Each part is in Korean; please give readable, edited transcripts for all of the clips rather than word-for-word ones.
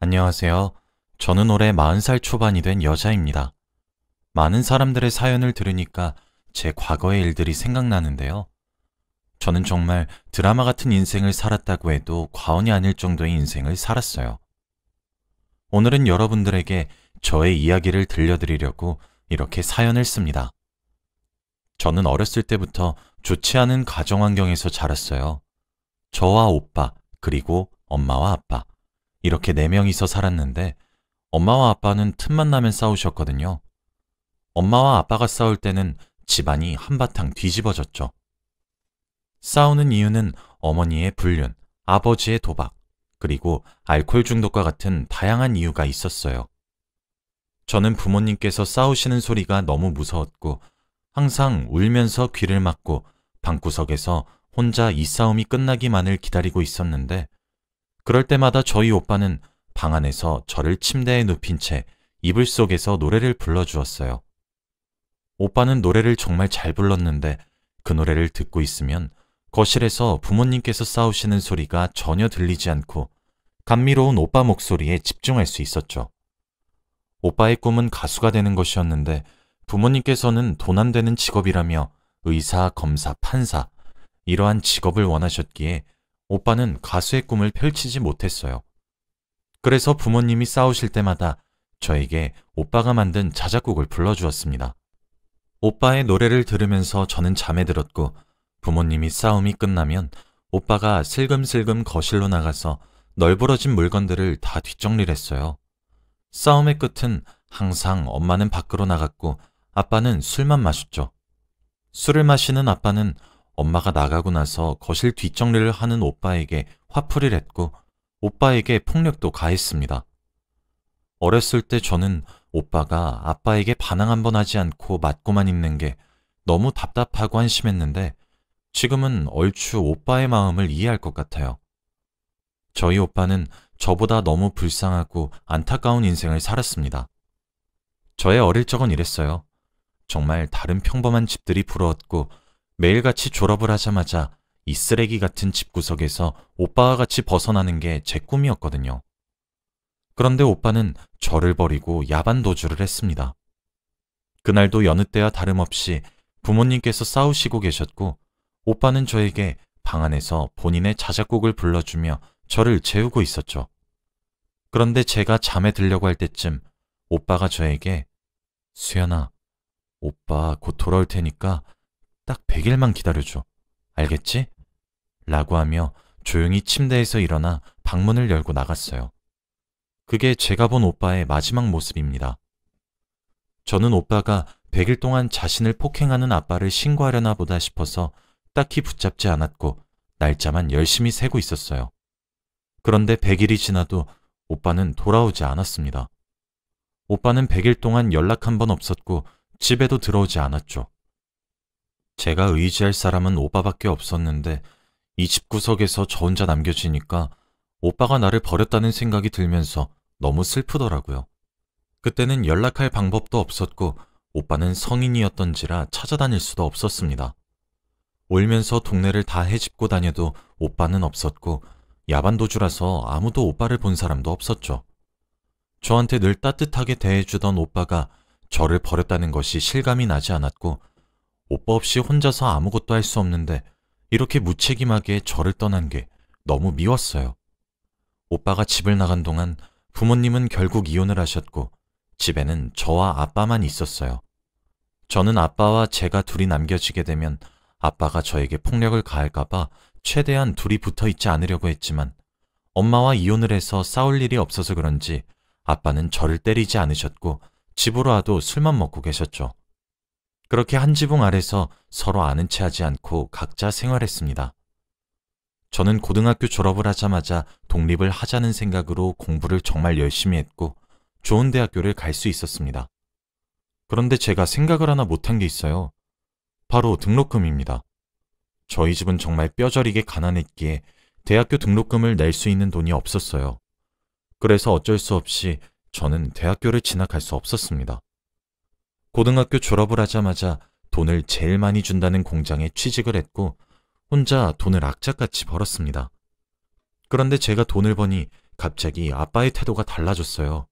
안녕하세요. 저는 올해 40살 초반이 된 여자입니다. 많은 사람들의 사연을 들으니까 제 과거의 일들이 생각나는데요. 저는 정말 드라마 같은 인생을 살았다고 해도 과언이 아닐 정도의 인생을 살았어요. 오늘은 여러분들에게 저의 이야기를 들려드리려고 이렇게 사연을 씁니다. 저는 어렸을 때부터 좋지 않은 가정 환경에서 자랐어요. 저와 오빠, 그리고 엄마와 아빠. 이렇게 4명이서 살았는데 엄마와 아빠는 틈만 나면 싸우셨거든요. 엄마와 아빠가 싸울 때는 집안이 한바탕 뒤집어졌죠. 싸우는 이유는 어머니의 불륜, 아버지의 도박, 그리고 알코올 중독과 같은 다양한 이유가 있었어요. 저는 부모님께서 싸우시는 소리가 너무 무서웠고 항상 울면서 귀를 막고 방구석에서 혼자 이 싸움이 끝나기만을 기다리고 있었는데 그럴 때마다 저희 오빠는 방 안에서 저를 침대에 눕힌 채 이불 속에서 노래를 불러주었어요. 오빠는 노래를 정말 잘 불렀는데 그 노래를 듣고 있으면 거실에서 부모님께서 싸우시는 소리가 전혀 들리지 않고 감미로운 오빠 목소리에 집중할 수 있었죠. 오빠의 꿈은 가수가 되는 것이었는데 부모님께서는 돈 안 되는 직업이라며 의사, 검사, 판사 이러한 직업을 원하셨기에 오빠는 가수의 꿈을 펼치지 못했어요. 그래서 부모님이 싸우실 때마다 저에게 오빠가 만든 자작곡을 불러주었습니다. 오빠의 노래를 들으면서 저는 잠에 들었고 부모님이 싸움이 끝나면 오빠가 슬금슬금 거실로 나가서 널브러진 물건들을 다 뒷정리를 했어요. 싸움의 끝은 항상 엄마는 밖으로 나갔고 아빠는 술만 마셨죠. 술을 마시는 아빠는 엄마가 나가고 나서 거실 뒷정리를 하는 오빠에게 화풀이를 했고 오빠에게 폭력도 가했습니다. 어렸을 때 저는 오빠가 아빠에게 반항 한번 하지 않고 맞고만 있는 게 너무 답답하고 한심했는데 지금은 얼추 오빠의 마음을 이해할 것 같아요. 저희 오빠는 저보다 너무 불쌍하고 안타까운 인생을 살았습니다. 저의 어릴 적은 이랬어요. 정말 다른 평범한 집들이 부러웠고 매일같이 졸업을 하자마자 이 쓰레기 같은 집구석에서 오빠와 같이 벗어나는 게 제 꿈이었거든요. 그런데 오빠는 저를 버리고 야반 도주를 했습니다. 그날도 여느 때와 다름없이 부모님께서 싸우시고 계셨고 오빠는 저에게 방 안에서 본인의 자작곡을 불러주며 저를 재우고 있었죠. 그런데 제가 잠에 들려고 할 때쯤 오빠가 저에게 수연아, 오빠 곧 돌아올 테니까 딱 100일만 기다려줘. 알겠지? 라고 하며 조용히 침대에서 일어나 방문을 열고 나갔어요. 그게 제가 본 오빠의 마지막 모습입니다. 저는 오빠가 100일 동안 자신을 폭행하는 아빠를 신고하려나 보다 싶어서 딱히 붙잡지 않았고 날짜만 열심히 세고 있었어요. 그런데 100일이 지나도 오빠는 돌아오지 않았습니다. 오빠는 100일 동안 연락 한 번 없었고 집에도 들어오지 않았죠. 제가 의지할 사람은 오빠밖에 없었는데 이 집구석에서 저 혼자 남겨지니까 오빠가 나를 버렸다는 생각이 들면서 너무 슬프더라고요. 그때는 연락할 방법도 없었고 오빠는 성인이었던지라 찾아다닐 수도 없었습니다. 울면서 동네를 다 헤집고 다녀도 오빠는 없었고 야반도주라서 아무도 오빠를 본 사람도 없었죠. 저한테 늘 따뜻하게 대해주던 오빠가 저를 버렸다는 것이 실감이 나지 않았고 오빠 없이 혼자서 아무것도 할 수 없는데 이렇게 무책임하게 저를 떠난 게 너무 미웠어요. 오빠가 집을 나간 동안 부모님은 결국 이혼을 하셨고 집에는 저와 아빠만 있었어요. 저는 아빠와 제가 둘이 남겨지게 되면 아빠가 저에게 폭력을 가할까봐 최대한 둘이 붙어 있지 않으려고 했지만 엄마와 이혼을 해서 싸울 일이 없어서 그런지 아빠는 저를 때리지 않으셨고 집으로 와도 술만 먹고 계셨죠. 그렇게 한 지붕 아래서 서로 아는 체 하지 않고 각자 생활했습니다. 저는 고등학교 졸업을 하자마자 독립을 하자는 생각으로 공부를 정말 열심히 했고 좋은 대학교를 갈 수 있었습니다. 그런데 제가 생각을 하나 못한 게 있어요. 바로 등록금입니다. 저희 집은 정말 뼈저리게 가난했기에 대학교 등록금을 낼 수 있는 돈이 없었어요. 그래서 어쩔 수 없이 저는 대학교를 진학할 수 없었습니다. 고등학교 졸업을 하자마자 돈을 제일 많이 준다는 공장에 취직을 했고 혼자 돈을 악착같이 벌었습니다. 그런데 제가 돈을 버니 갑자기 아빠의 태도가 달라졌어요.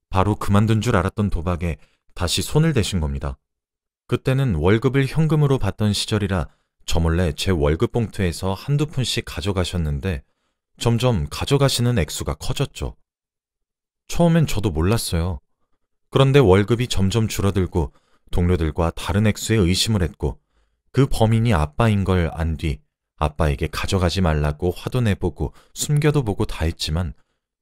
바로 그만둔 줄 알았던 도박에 다시 손을 대신 겁니다. 그때는 월급을 현금으로 받던 시절이라 저 몰래 제 월급 봉투에서 한두 푼씩 가져가셨는데 점점 가져가시는 액수가 커졌죠. 처음엔 저도 몰랐어요. 그런데 월급이 점점 줄어들고 동료들과 다른 액수에 의심을 했고 그 범인이 아빠인 걸 안 뒤 아빠에게 가져가지 말라고 화도 내보고 숨겨도 보고 다 했지만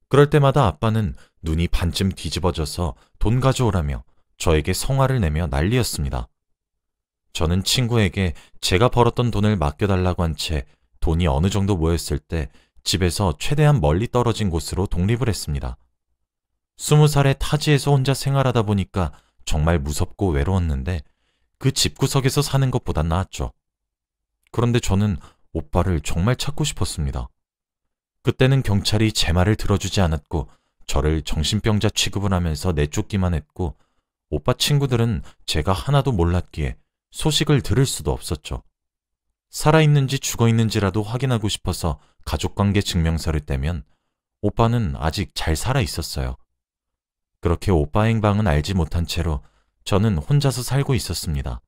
그럴 때마다 아빠는 눈이 반쯤 뒤집어져서 돈 가져오라며 저에게 성화를 내며 난리였습니다. 저는 친구에게 제가 벌었던 돈을 맡겨달라고 한 채 돈이 어느 정도 모였을 때 집에서 최대한 멀리 떨어진 곳으로 독립을 했습니다. 20살에 타지에서 혼자 생활하다 보니까 정말 무섭고 외로웠는데 그 집구석에서 사는 것보단 나았죠. 그런데 저는 오빠를 정말 찾고 싶었습니다. 그때는 경찰이 제 말을 들어주지 않았고 저를 정신병자 취급을 하면서 내쫓기만 했고 오빠 친구들은 제가 하나도 몰랐기에 소식을 들을 수도 없었죠. 살아있는지 죽어있는지라도 확인하고 싶어서 가족관계 증명서를 떼면 오빠는 아직 잘 살아있었어요. 그렇게 오빠 행방은 알지 못한 채로 저는 혼자서 살고 있었습니다.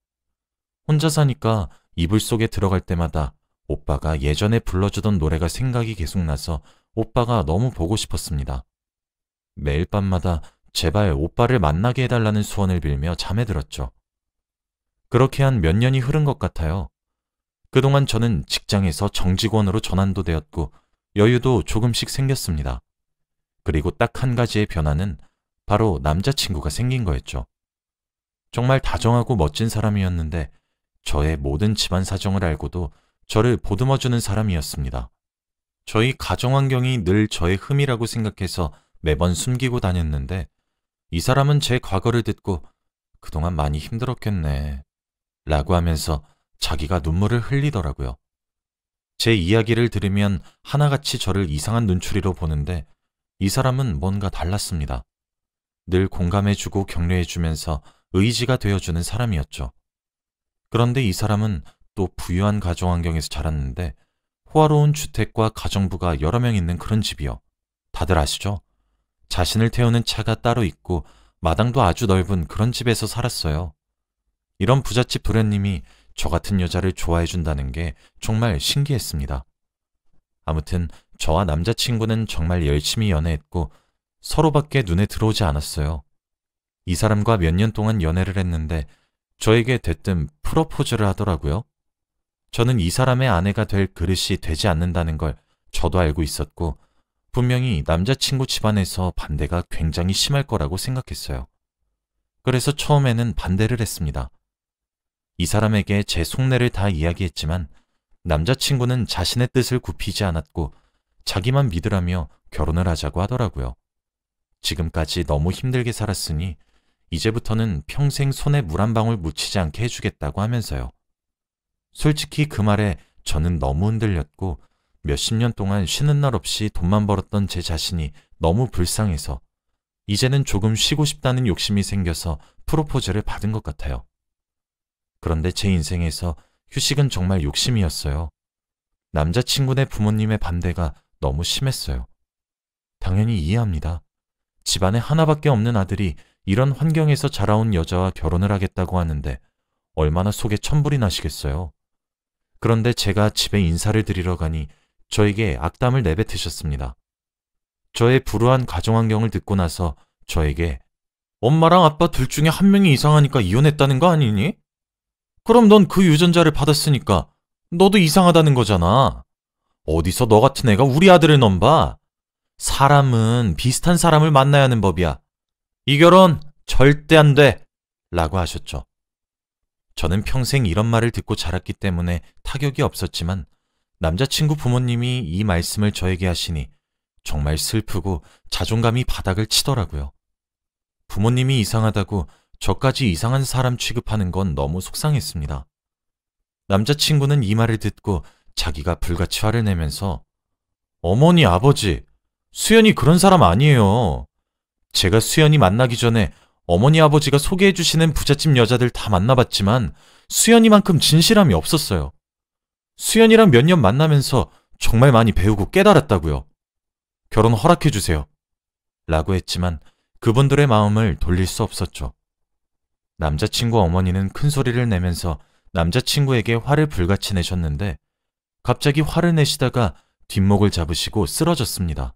혼자 사니까 이불 속에 들어갈 때마다 오빠가 예전에 불러주던 노래가 생각이 계속 나서 오빠가 너무 보고 싶었습니다. 매일 밤마다 제발 오빠를 만나게 해달라는 소원을 빌며 잠에 들었죠. 그렇게 한 몇 년이 흐른 것 같아요. 그동안 저는 직장에서 정직원으로 전환도 되었고 여유도 조금씩 생겼습니다. 그리고 딱 한 가지의 변화는 바로 남자친구가 생긴 거였죠. 정말 다정하고 멋진 사람이었는데 저의 모든 집안 사정을 알고도 저를 보듬어주는 사람이었습니다. 저희 가정환경이 늘 저의 흠이라고 생각해서 매번 숨기고 다녔는데 이 사람은 제 과거를 듣고 그동안 많이 힘들었겠네 라고 하면서 자기가 눈물을 흘리더라고요. 제 이야기를 들으면 하나같이 저를 이상한 눈초리로 보는데 이 사람은 뭔가 달랐습니다. 늘 공감해주고 격려해주면서 의지가 되어주는 사람이었죠. 그런데 이 사람은 또 부유한 가정환경에서 자랐는데 호화로운 주택과 가정부가 여러 명 있는 그런 집이요. 다들 아시죠? 자신을 태우는 차가 따로 있고 마당도 아주 넓은 그런 집에서 살았어요. 이런 부잣집 도련님이 저 같은 여자를 좋아해준다는 게 정말 신기했습니다. 아무튼 저와 남자친구는 정말 열심히 연애했고 서로밖에 눈에 들어오지 않았어요. 이 사람과 몇 년 동안 연애를 했는데 저에게 대뜸 프러포즈를 하더라고요. 저는 이 사람의 아내가 될 그릇이 되지 않는다는 걸 저도 알고 있었고 분명히 남자친구 집안에서 반대가 굉장히 심할 거라고 생각했어요. 그래서 처음에는 반대를 했습니다. 이 사람에게 제 속내를 다 이야기했지만 남자친구는 자신의 뜻을 굽히지 않았고 자기만 믿으라며 결혼을 하자고 하더라고요. 지금까지 너무 힘들게 살았으니 이제부터는 평생 손에 물 한 방울 묻히지 않게 해주겠다고 하면서요. 솔직히 그 말에 저는 너무 흔들렸고 몇십 년 동안 쉬는 날 없이 돈만 벌었던 제 자신이 너무 불쌍해서 이제는 조금 쉬고 싶다는 욕심이 생겨서 프로포즈를 받은 것 같아요. 그런데 제 인생에서 휴식은 정말 욕심이었어요. 남자친구네 부모님의 반대가 너무 심했어요. 당연히 이해합니다. 집안에 하나밖에 없는 아들이 이런 환경에서 자라온 여자와 결혼을 하겠다고 하는데 얼마나 속에 천불이 나시겠어요. 그런데 제가 집에 인사를 드리러 가니 저에게 악담을 내뱉으셨습니다. 저의 불우한 가정환경을 듣고 나서 저에게 엄마랑 아빠 둘 중에 한 명이 이상하니까 이혼했다는 거 아니니? 그럼 넌 그 유전자를 받았으니까 너도 이상하다는 거잖아. 어디서 너 같은 애가 우리 아들을 넘봐? 사람은 비슷한 사람을 만나야 하는 법이야. 이 결혼 절대 안 돼! 라고 하셨죠. 저는 평생 이런 말을 듣고 자랐기 때문에 타격이 없었지만 남자친구 부모님이 이 말씀을 저에게 하시니 정말 슬프고 자존감이 바닥을 치더라고요. 부모님이 이상하다고 저까지 이상한 사람 취급하는 건 너무 속상했습니다. 남자친구는 이 말을 듣고 자기가 불같이 화를 내면서 어머니, 아버지, 수연이 그런 사람 아니에요. 제가 수연이 만나기 전에 어머니, 아버지가 소개해 주시는 부잣집 여자들 다 만나봤지만 수연이만큼 진실함이 없었어요. 수연이랑 몇 년 만나면서 정말 많이 배우고 깨달았다고요. 결혼 허락해주세요. 라고 했지만 그분들의 마음을 돌릴 수 없었죠. 남자친구 어머니는 큰 소리를 내면서 남자친구에게 화를 불같이 내셨는데 갑자기 화를 내시다가 뒷목을 잡으시고 쓰러졌습니다.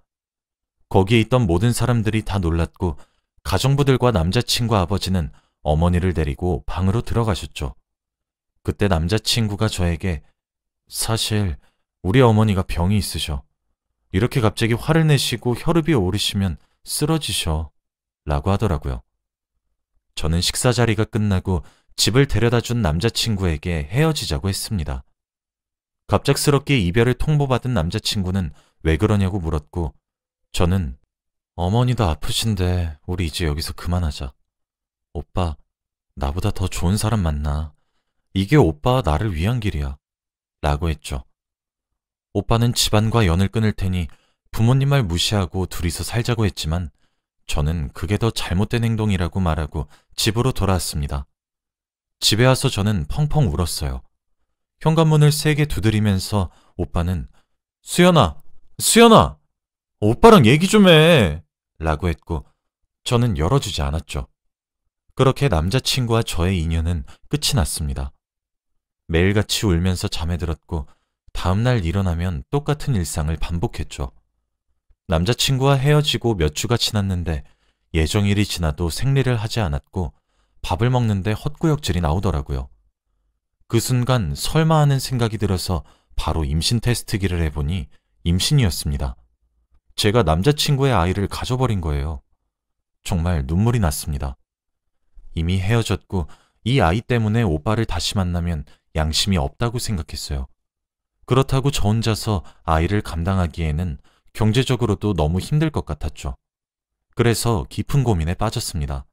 거기에 있던 모든 사람들이 다 놀랐고 가정부들과 남자친구 아버지는 어머니를 데리고 방으로 들어가셨죠. 그때 남자친구가 저에게 사실 우리 어머니가 병이 있으셔. 이렇게 갑자기 화를 내시고 혈압이 오르시면 쓰러지셔. 라고 하더라고요. 저는 식사 자리가 끝나고 집을 데려다 준 남자친구에게 헤어지자고 했습니다. 갑작스럽게 이별을 통보받은 남자친구는 왜 그러냐고 물었고 저는 어머니도 아프신데 우리 이제 여기서 그만하자. 오빠, 나보다 더 좋은 사람 만나. 이게 오빠와 나를 위한 길이야. 라고 했죠. 오빠는 집안과 연을 끊을 테니 부모님 말 무시하고 둘이서 살자고 했지만 저는 그게 더 잘못된 행동이라고 말하고 집으로 돌아왔습니다. 집에 와서 저는 펑펑 울었어요. 현관문을 세게 두드리면서 오빠는 수연아! 수연아! 오빠랑 얘기 좀 해! 라고 했고 저는 열어주지 않았죠. 그렇게 남자친구와 저의 인연은 끝이 났습니다. 매일같이 울면서 잠에 들었고 다음날 일어나면 똑같은 일상을 반복했죠. 남자친구와 헤어지고 몇 주가 지났는데 예정일이 지나도 생리를 하지 않았고 밥을 먹는데 헛구역질이 나오더라고요. 그 순간 설마 하는 생각이 들어서 바로 임신 테스트기를 해보니 임신이었습니다. 제가 남자친구의 아이를 가져버린 거예요. 정말 눈물이 났습니다. 이미 헤어졌고 이 아이 때문에 오빠를 다시 만나면 양심이 없다고 생각했어요. 그렇다고 저 혼자서 아이를 감당하기에는 경제적으로도 너무 힘들 것 같았죠. 그래서 깊은 고민에 빠졌습니다.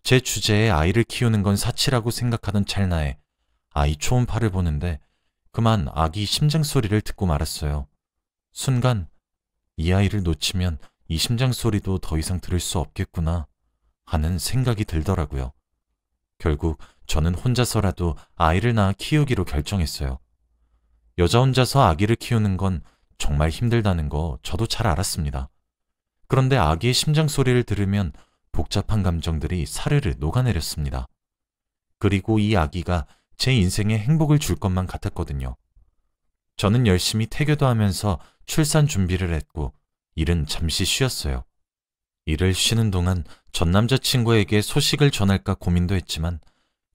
제 주제에 아이를 키우는 건 사치라고 생각하던 찰나에 아이 초음파를 보는데 그만 아기 심장 소리를 듣고 말았어요. 순간 이 아이를 놓치면 이 심장 소리도 더 이상 들을 수 없겠구나 하는 생각이 들더라고요. 결국 저는 혼자서라도 아이를 낳아 키우기로 결정했어요. 여자 혼자서 아기를 키우는 건 정말 힘들다는 거 저도 잘 알았습니다. 그런데 아기의 심장 소리를 들으면 복잡한 감정들이 사르르 녹아내렸습니다. 그리고 이 아기가 제 인생에 행복을 줄 것만 같았거든요. 저는 열심히 태교도 하면서 출산 준비를 했고 일은 잠시 쉬었어요. 일을 쉬는 동안 전 남자친구에게 소식을 전할까 고민도 했지만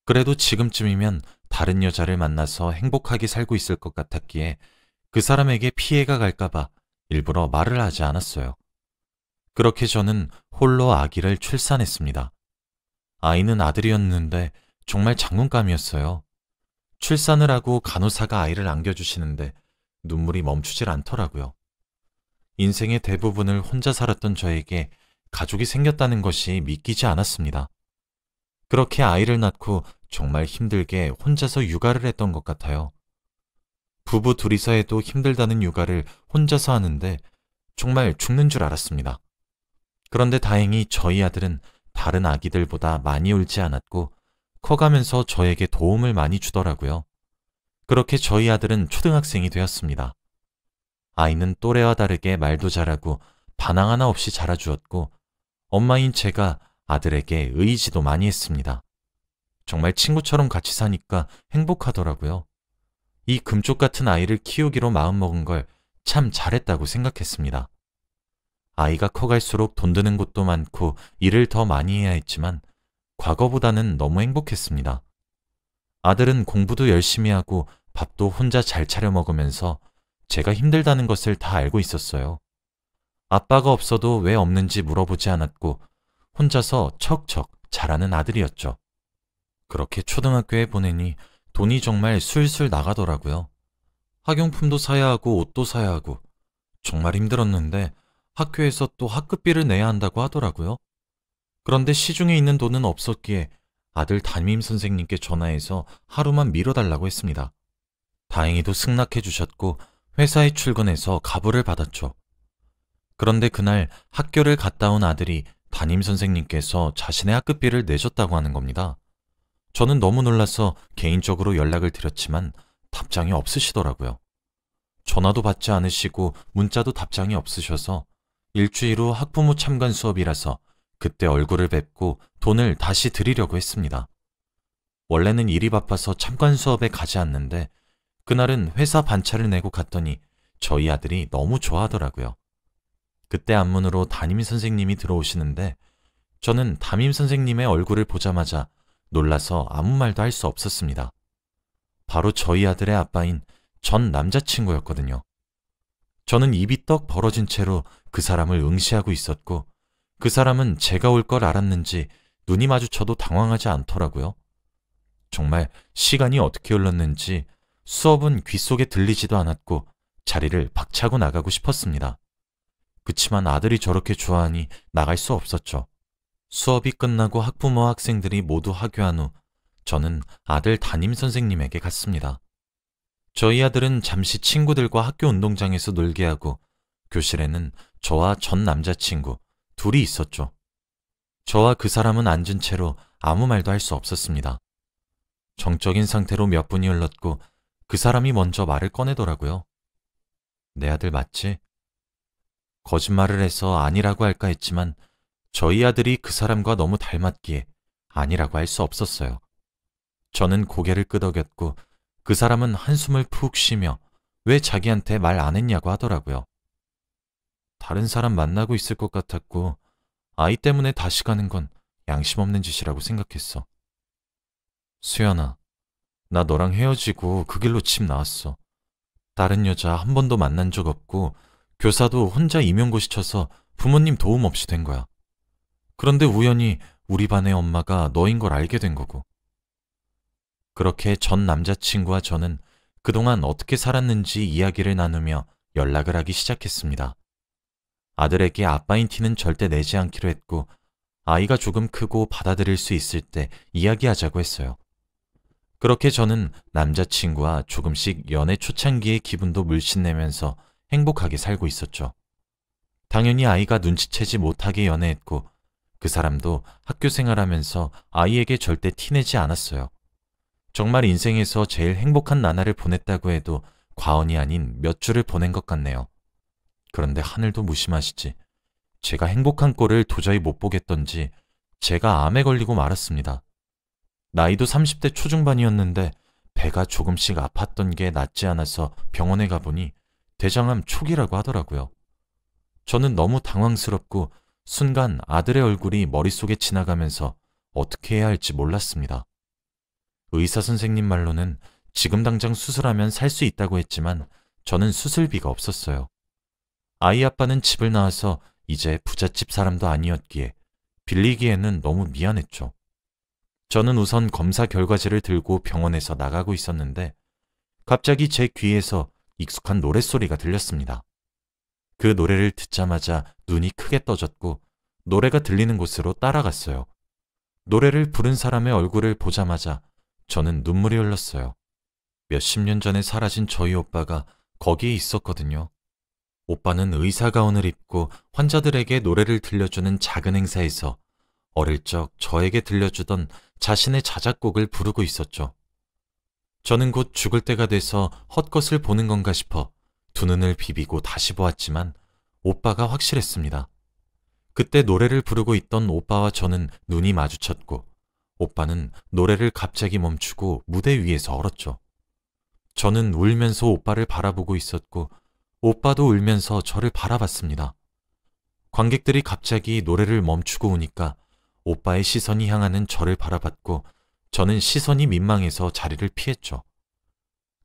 그래도 지금쯤이면 다른 여자를 만나서 행복하게 살고 있을 것 같았기에 그 사람에게 피해가 갈까봐 일부러 말을 하지 않았어요. 그렇게 저는 홀로 아기를 출산했습니다. 아이는 아들이었는데 정말 장군감이었어요. 출산을 하고 간호사가 아이를 안겨주시는데 눈물이 멈추질 않더라고요. 인생의 대부분을 혼자 살았던 저에게 가족이 생겼다는 것이 믿기지 않았습니다. 그렇게 아이를 낳고 정말 힘들게 혼자서 육아를 했던 것 같아요. 부부 둘이서 해도 힘들다는 육아를 혼자서 하는데 정말 죽는 줄 알았습니다. 그런데 다행히 저희 아들은 다른 아기들보다 많이 울지 않았고 커가면서 저에게 도움을 많이 주더라고요. 그렇게 저희 아들은 초등학생이 되었습니다. 아이는 또래와 다르게 말도 잘하고 반항 하나 없이 자라주었고 엄마인 제가 아들에게 의지도 많이 했습니다. 정말 친구처럼 같이 사니까 행복하더라고요. 이 금쪽 같은 아이를 키우기로 마음먹은 걸 참 잘했다고 생각했습니다. 아이가 커갈수록 돈 드는 곳도 많고 일을 더 많이 해야 했지만 과거보다는 너무 행복했습니다. 아들은 공부도 열심히 하고 밥도 혼자 잘 차려 먹으면서 제가 힘들다는 것을 다 알고 있었어요. 아빠가 없어도 왜 없는지 물어보지 않았고 혼자서 척척 잘하는 아들이었죠. 그렇게 초등학교에 보내니 돈이 정말 술술 나가더라고요. 학용품도 사야 하고 옷도 사야 하고 정말 힘들었는데 학교에서 또 학급비를 내야 한다고 하더라고요. 그런데 시중에 있는 돈은 없었기에 아들 담임 선생님께 전화해서 하루만 미뤄달라고 했습니다. 다행히도 승낙해 주셨고 회사에 출근해서 가부를 받았죠. 그런데 그날 학교를 갔다 온 아들이 담임 선생님께서 자신의 학급비를 내줬다고 하는 겁니다. 저는 너무 놀라서 개인적으로 연락을 드렸지만 답장이 없으시더라고요. 전화도 받지 않으시고 문자도 답장이 없으셔서 일주일 후 학부모 참관 수업이라서 그때 얼굴을 뵙고 돈을 다시 드리려고 했습니다. 원래는 일이 바빠서 참관 수업에 가지 않는데 그날은 회사 반차를 내고 갔더니 저희 아들이 너무 좋아하더라고요. 그때 앞문으로 담임 선생님이 들어오시는데 저는 담임 선생님의 얼굴을 보자마자 놀라서 아무 말도 할 수 없었습니다. 바로 저희 아들의 아빠인 전 남자친구였거든요. 저는 입이 떡 벌어진 채로 그 사람을 응시하고 있었고 그 사람은 제가 올 걸 알았는지 눈이 마주쳐도 당황하지 않더라고요. 정말 시간이 어떻게 흘렀는지 수업은 귓속에 들리지도 않았고 자리를 박차고 나가고 싶었습니다. 그치만 아들이 저렇게 좋아하니 나갈 수 없었죠. 수업이 끝나고 학부모와 학생들이 모두 하교한 후 저는 아들 담임 선생님에게 갔습니다. 저희 아들은 잠시 친구들과 학교 운동장에서 놀게 하고 교실에는 저와 전 남자친구 둘이 있었죠. 저와 그 사람은 앉은 채로 아무 말도 할 수 없었습니다. 정적인 상태로 몇 분이 흘렀고 그 사람이 먼저 말을 꺼내더라고요. 내 아들 맞지? 거짓말을 해서 아니라고 할까 했지만 저희 아들이 그 사람과 너무 닮았기에 아니라고 할 수 없었어요. 저는 고개를 끄덕였고 그 사람은 한숨을 푹 쉬며 왜 자기한테 말 안 했냐고 하더라고요. 다른 사람 만나고 있을 것 같았고 아이 때문에 다시 가는 건 양심 없는 짓이라고 생각했어. 수연아, 나 너랑 헤어지고 그 길로 집 나왔어. 다른 여자 한 번도 만난 적 없고 교사도 혼자 임용고시 쳐서 부모님 도움 없이 된 거야. 그런데 우연히 우리 반의 엄마가 너인 걸 알게 된 거고. 그렇게 전 남자친구와 저는 그동안 어떻게 살았는지 이야기를 나누며 연락을 하기 시작했습니다. 아들에게 아빠인 티는 절대 내지 않기로 했고 아이가 조금 크고 받아들일 수 있을 때 이야기하자고 했어요. 그렇게 저는 남자친구와 조금씩 연애 초창기의 기분도 물씬 내면서 행복하게 살고 있었죠. 당연히 아이가 눈치채지 못하게 연애했고 그 사람도 학교 생활하면서 아이에게 절대 티내지 않았어요. 정말 인생에서 제일 행복한 나날을 보냈다고 해도 과언이 아닌 몇 줄을 보낸 것 같네요. 그런데 하늘도 무심하시지. 제가 행복한 꼴을 도저히 못 보겠던지 제가 암에 걸리고 말았습니다. 나이도 30대 초중반이었는데 배가 조금씩 아팠던 게 낫지 않아서 병원에 가보니 대장암 초기라고 하더라고요. 저는 너무 당황스럽고 순간 아들의 얼굴이 머릿속에 지나가면서 어떻게 해야 할지 몰랐습니다. 의사 선생님 말로는 지금 당장 수술하면 살 수 있다고 했지만 저는 수술비가 없었어요. 아이 아빠는 집을 나와서 이제 부잣집 사람도 아니었기에 빌리기에는 너무 미안했죠. 저는 우선 검사 결과지를 들고 병원에서 나가고 있었는데 갑자기 제 귀에서 익숙한 노랫소리가 들렸습니다. 그 노래를 듣자마자 눈이 크게 떠졌고 노래가 들리는 곳으로 따라갔어요. 노래를 부른 사람의 얼굴을 보자마자 저는 눈물이 흘렀어요. 몇십 년 전에 사라진 저희 오빠가 거기에 있었거든요. 오빠는 의사 가운을 입고 환자들에게 노래를 들려주는 작은 행사에서 어릴 적 저에게 들려주던 자신의 자작곡을 부르고 있었죠. 저는 곧 죽을 때가 돼서 헛것을 보는 건가 싶어 두 눈을 비비고 다시 보았지만 오빠가 확실했습니다. 그때 노래를 부르고 있던 오빠와 저는 눈이 마주쳤고 오빠는 노래를 갑자기 멈추고 무대 위에서 얼었죠. 저는 울면서 오빠를 바라보고 있었고 오빠도 울면서 저를 바라봤습니다. 관객들이 갑자기 노래를 멈추고 우니까 오빠의 시선이 향하는 저를 바라봤고 저는 시선이 민망해서 자리를 피했죠.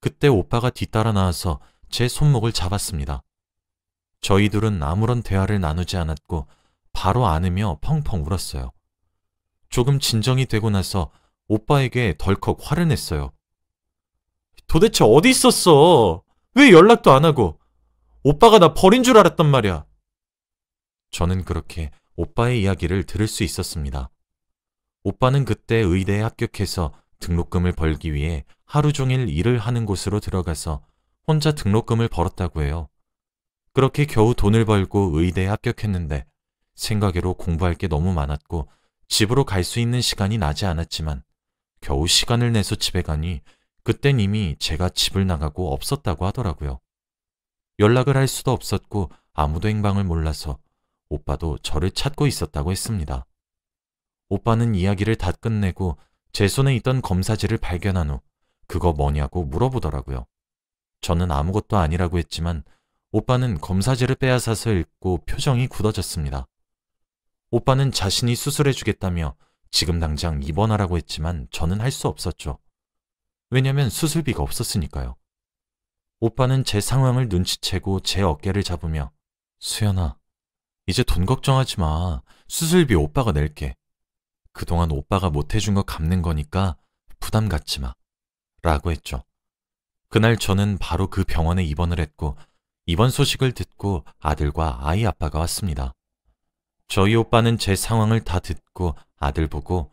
그때 오빠가 뒤따라 나와서 제 손목을 잡았습니다. 저희 둘은 아무런 대화를 나누지 않았고 바로 안으며 펑펑 울었어요. 조금 진정이 되고 나서 오빠에게 덜컥 화를 냈어요. 도대체 어디 있었어? 왜 연락도 안 하고? 오빠가 나 버린 줄 알았단 말이야. 저는 그렇게 오빠의 이야기를 들을 수 있었습니다. 오빠는 그때 의대에 합격해서 등록금을 벌기 위해 하루 종일 일을 하는 곳으로 들어가서 혼자 등록금을 벌었다고 해요. 그렇게 겨우 돈을 벌고 의대에 합격했는데 생각외로 공부할 게 너무 많았고 집으로 갈 수 있는 시간이 나지 않았지만 겨우 시간을 내서 집에 가니 그땐 이미 제가 집을 나가고 없었다고 하더라고요. 연락을 할 수도 없었고 아무도 행방을 몰라서 오빠도 저를 찾고 있었다고 했습니다. 오빠는 이야기를 다 끝내고 제 손에 있던 검사지를 발견한 후 그거 뭐냐고 물어보더라고요. 저는 아무것도 아니라고 했지만 오빠는 검사지를 빼앗아서 읽고 표정이 굳어졌습니다. 오빠는 자신이 수술해주겠다며 지금 당장 입원하라고 했지만 저는 할 수 없었죠. 왜냐면 수술비가 없었으니까요. 오빠는 제 상황을 눈치채고 제 어깨를 잡으며 수연아, 이제 돈 걱정하지 마. 수술비 오빠가 낼게. 그동안 오빠가 못해준 거 갚는 거니까 부담 갖지 마. 라고 했죠. 그날 저는 바로 그 병원에 입원을 했고 입원 소식을 듣고 아들과 아이 아빠가 왔습니다. 저희 오빠는 제 상황을 다 듣고 아들 보고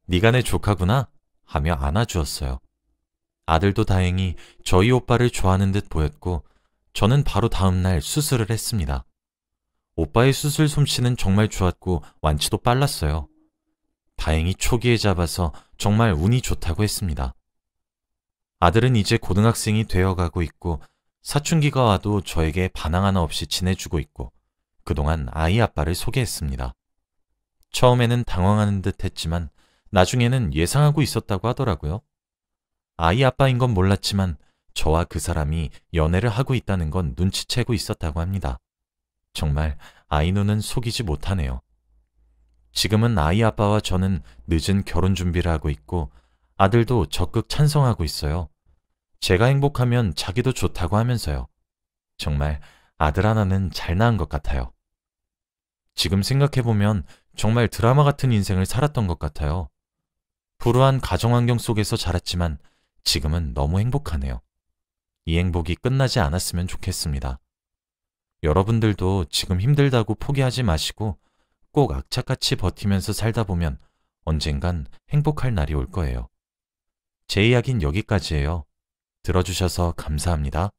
네가 내 조카구나 하며 안아주었어요. 아들도 다행히 저희 오빠를 좋아하는 듯 보였고 저는 바로 다음날 수술을 했습니다. 오빠의 수술 솜씨는 정말 좋았고 완치도 빨랐어요. 다행히 초기에 잡아서 정말 운이 좋다고 했습니다. 아들은 이제 고등학생이 되어가고 있고 사춘기가 와도 저에게 반항 하나 없이 지내주고 있고 그동안 아이 아빠를 소개했습니다. 처음에는 당황하는 듯 했지만 나중에는 예상하고 있었다고 하더라고요. 아이 아빠인 건 몰랐지만 저와 그 사람이 연애를 하고 있다는 건 눈치채고 있었다고 합니다. 정말 아이 눈은 속이지 못하네요. 지금은 아이 아빠와 저는 늦은 결혼 준비를 하고 있고 아들도 적극 찬성하고 있어요. 제가 행복하면 자기도 좋다고 하면서요. 정말 아들 하나는 잘 낳은 것 같아요. 지금 생각해보면 정말 드라마 같은 인생을 살았던 것 같아요. 불우한 가정환경 속에서 자랐지만 지금은 너무 행복하네요. 이 행복이 끝나지 않았으면 좋겠습니다. 여러분들도 지금 힘들다고 포기하지 마시고 꼭 악착같이 버티면서 살다 보면 언젠간 행복할 날이 올 거예요. 제 이야기는 여기까지예요. 들어주셔서 감사합니다.